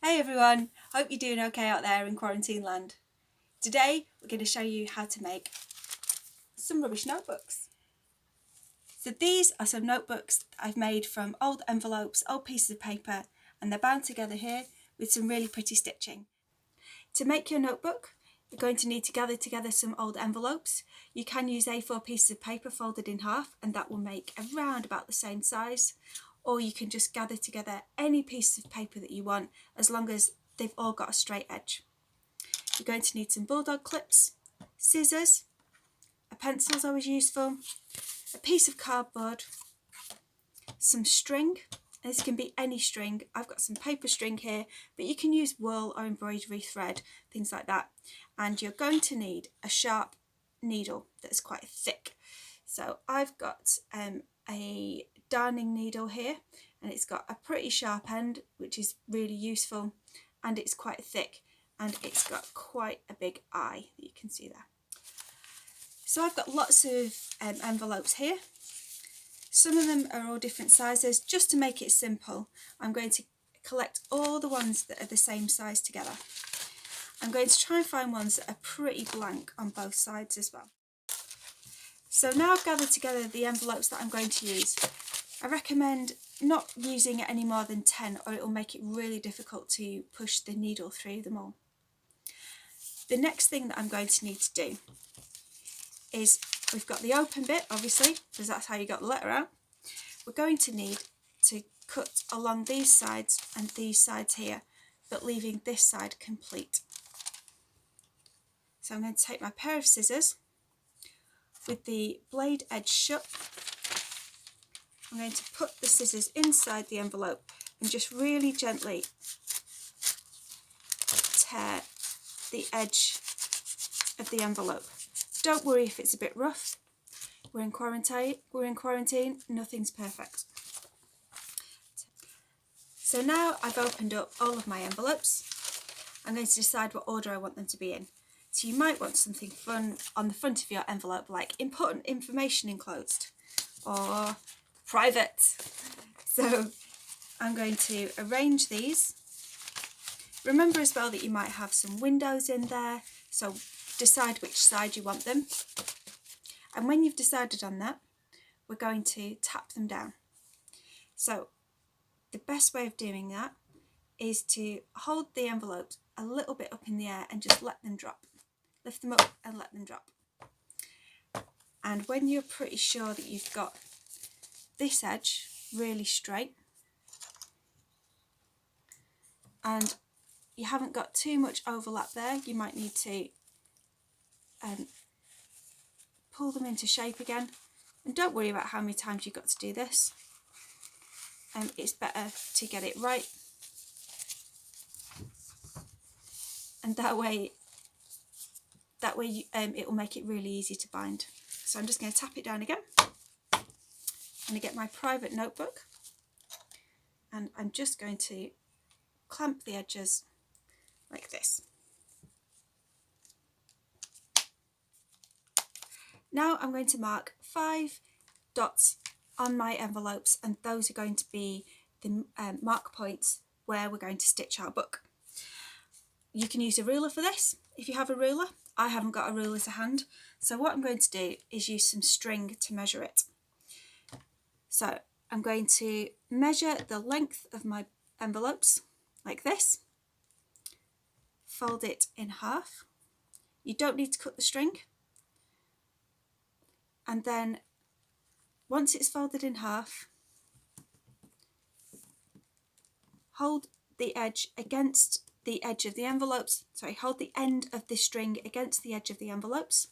Hey everyone, hope you're doing okay out there in quarantine land. Today we're going to show you how to make some rubbish notebooks. So these are some notebooks that I've made from old envelopes, old pieces of paper, and they're bound together here with some really pretty stitching. To make your notebook, you're going to need to gather together some old envelopes. You can use A4 pieces of paper folded in half and that will make around about the same size. Or you can just gather together any piece of paper that you want as long as they've all got a straight edge. You're going to need some bulldog clips, scissors, a pencil is always useful, a piece of cardboard, some string. This can be any string. I've got some paper string here, but you can use wool or embroidery thread, things like that. And you're going to need a sharp needle that's quite thick. So I've got a darning needle here, and it's got a pretty sharp end, which is really useful, and it's quite thick, and it's got quite a big eye that you can see there. So I've got lots of envelopes here. Some of them are all different sizes. Just to make it simple, I'm going to collect all the ones that are the same size together. I'm going to try and find ones that are pretty blank on both sides as well. So now I've gathered together the envelopes that I'm going to use. I recommend not using any more than 10 or it will make it really difficult to push the needle through them all. The next thing that I'm going to need to do is, we've got the open bit obviously, because that's how you got the letter out. We're going to need to cut along these sides and these sides here, but leaving this side complete. So I'm going to take my pair of scissors with the blade edge shut. I'm going to put the scissors inside the envelope and just really gently tear the edge of the envelope. Don't worry if it's a bit rough. We're in quarantine, nothing's perfect. So now I've opened up all of my envelopes. I'm going to decide what order I want them to be in. So you might want something fun on the front of your envelope, like important information enclosed or private. So I'm going to arrange these. Remember as well that you might have some windows in there, so decide which side you want them. And when you've decided on that, we're going to tap them down. So the best way of doing that is to hold the envelopes a little bit up in the air and just let them drop. Lift them up and let them drop. And when you're pretty sure that you've got this edge really straight and you haven't got too much overlap there, you might need to pull them into shape again. And don't worry about how many times you've got to do this. It's better to get it right. And that way it will make it really easy to bind. So I'm just going to tap it down again. I'm going to get my private notebook and I'm just going to clamp the edges like this. Now I'm going to mark 5 dots on my envelopes, and those are going to be the mark points where we're going to stitch our book. You can use a ruler for this if you have a ruler. I haven't got a ruler to hand, so what I'm going to do is use some string to measure it. So I'm going to measure the length of my envelopes like this, fold it in half. You don't need to cut the string. And then once it's folded in half, hold the edge against the edge of the envelopes, hold the end of this string against the edge of the envelopes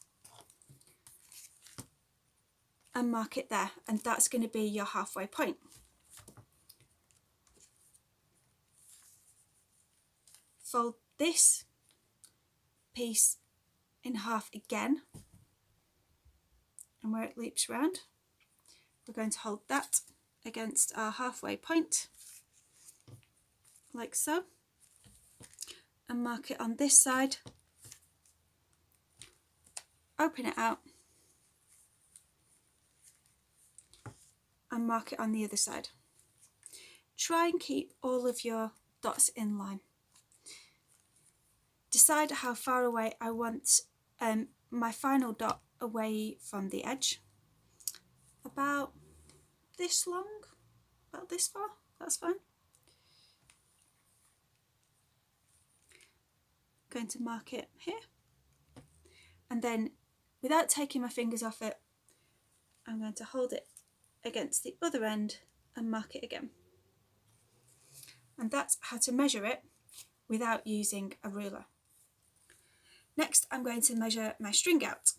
and mark it there, and that's going to be your halfway point. Fold this piece in half again, and where it loops round, we're going to hold that against our halfway point, like so, and mark it on this side, open it out, and mark it on the other side. Try and keep all of your dots in line. decide how far away I want my final dot away from the edge. About this long, about this far, that's fine. Going to mark it here, and then without taking my fingers off it, I'm going to hold it against the other end and mark it again. And that's how to measure it without using a ruler. Next, I'm going to measure my string out.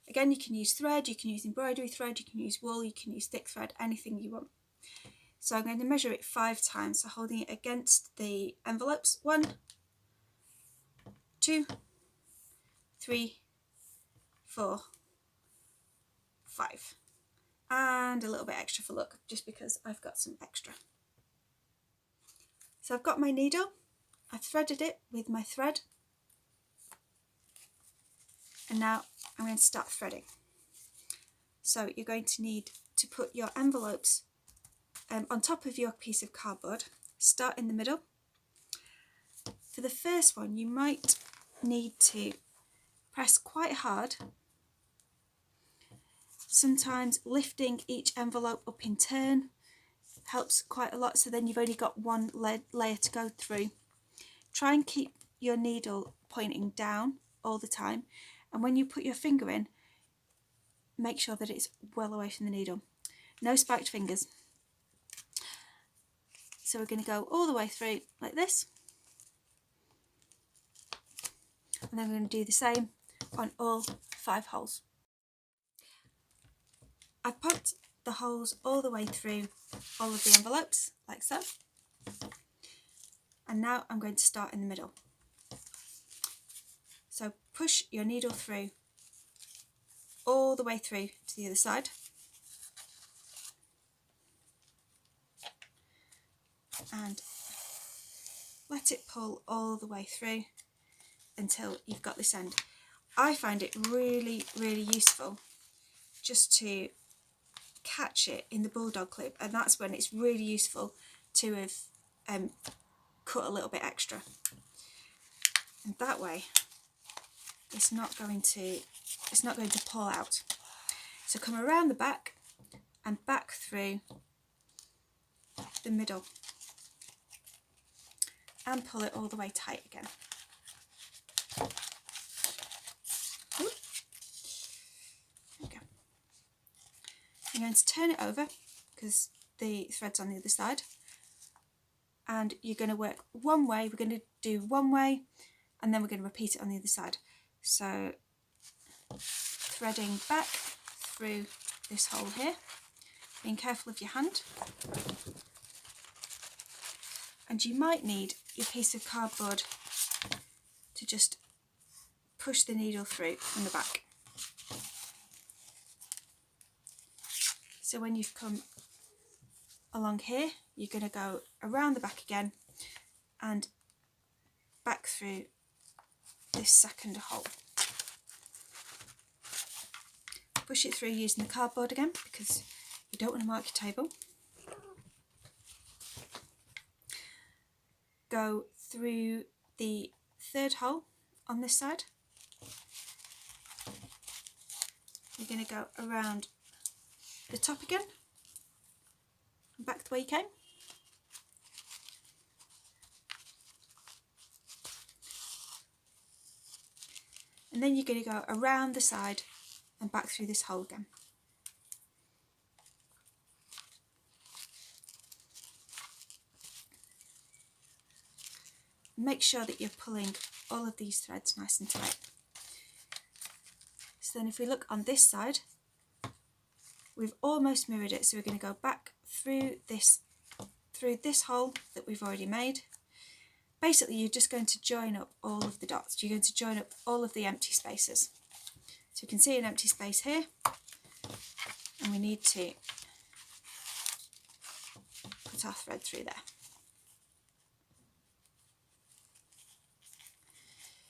Again, you can use thread, you can use embroidery thread, you can use wool, you can use thick thread, anything you want. So I'm going to measure it 5 times, so holding it against the envelopes. 1, 2, 3, 4, 5. And a little bit extra for luck, just because I've got some extra. So I've got my needle, I've threaded it with my thread, and now I'm going to start threading. So you're going to need to put your envelopes on top of your piece of cardboard. Start in the middle. For the first one, you might need to press quite hard. Sometimes lifting each envelope up in turn helps quite a lot, so then you've only got one layer to go through. Try and keep your needle pointing down all the time, and when you put your finger in, make sure that it's well away from the needle. No spiked fingers. So we're going to go all the way through like this, and then we're going to do the same on all 5 holes. I've put the holes all the way through all of the envelopes, like so. And now I'm going to start in the middle. So push your needle through, all the way through to the other side. And let it pull all the way through until you've got this end. I find it really, really useful just to catch it in the bulldog clip, and that's when it's really useful to have cut a little bit extra, and that way it's not going to pull out. So come around the back and back through the middle and pull it all the way tight again. I'm going to turn it over because the thread's on the other side, and you're going to work one way. We're going to do one way, and then we're going to repeat it on the other side. So threading back through this hole here, being careful of your hand, and you might need your piece of cardboard to just push the needle through from the back. So when you've come along here, you're going to go around the back again and back through this second hole. Push it through using the cardboard again because you don't want to mark your table. Go through the third hole on this side. You're going to go around the top again and back the way you came. And then you're going to go around the side and back through this hole again. Make sure that you're pulling all of these threads nice and tight. So then if we look on this side, we've almost mirrored it, so we're going to go back through this hole that we've already made. Basically, you're just going to join up all of the dots. You're going to join up all of the empty spaces. So you can see an empty space here, and we need to put our thread through there.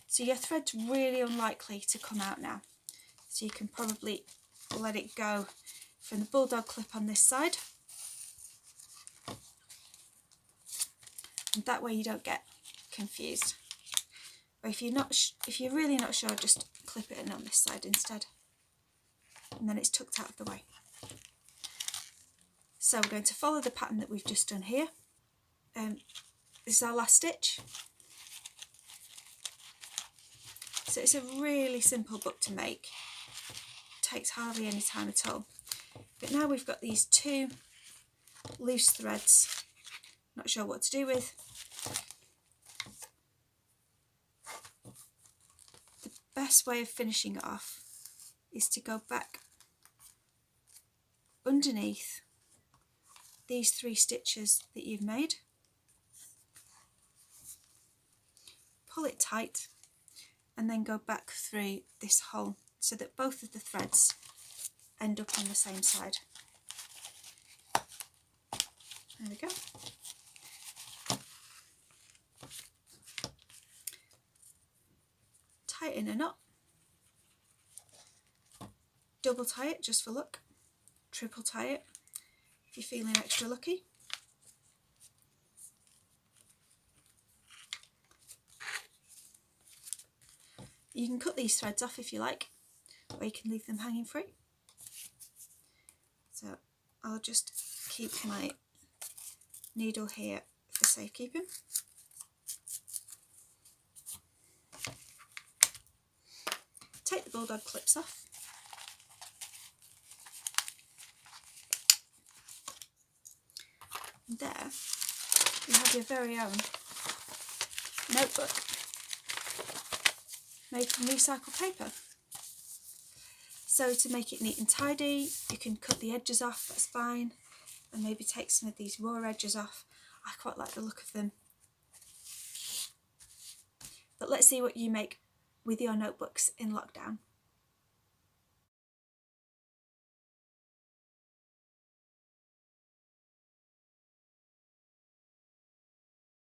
So your thread's really unlikely to come out now, so you can probably let it go from the bulldog clip on this side, and that way you don't get confused Or if you're really not sure, just clip it in on this side instead, and then it's tucked out of the way. So we're going to follow the pattern that we've just done here. This is our last stitch. So it's a really simple book to make. It takes hardly any time at all. But now we've got these two loose threads, not sure what to do with. The best way of finishing it off is to go back underneath these 3 stitches that you've made, pull it tight, and then go back through this hole so that both of the threads end up on the same side. There we go. Tighten a knot, double tie it just for luck, triple tie it if you're feeling extra lucky. You can cut these threads off if you like, or you can leave them hanging free. So I'll just keep my needle here for safekeeping. Take the bulldog clips off. And there you have your very own notebook made from recycled paper. So to make it neat and tidy, you can cut the edges off, that's fine, and maybe take some of these raw edges off. I quite like the look of them. But let's see what you make with your notebooks in lockdown.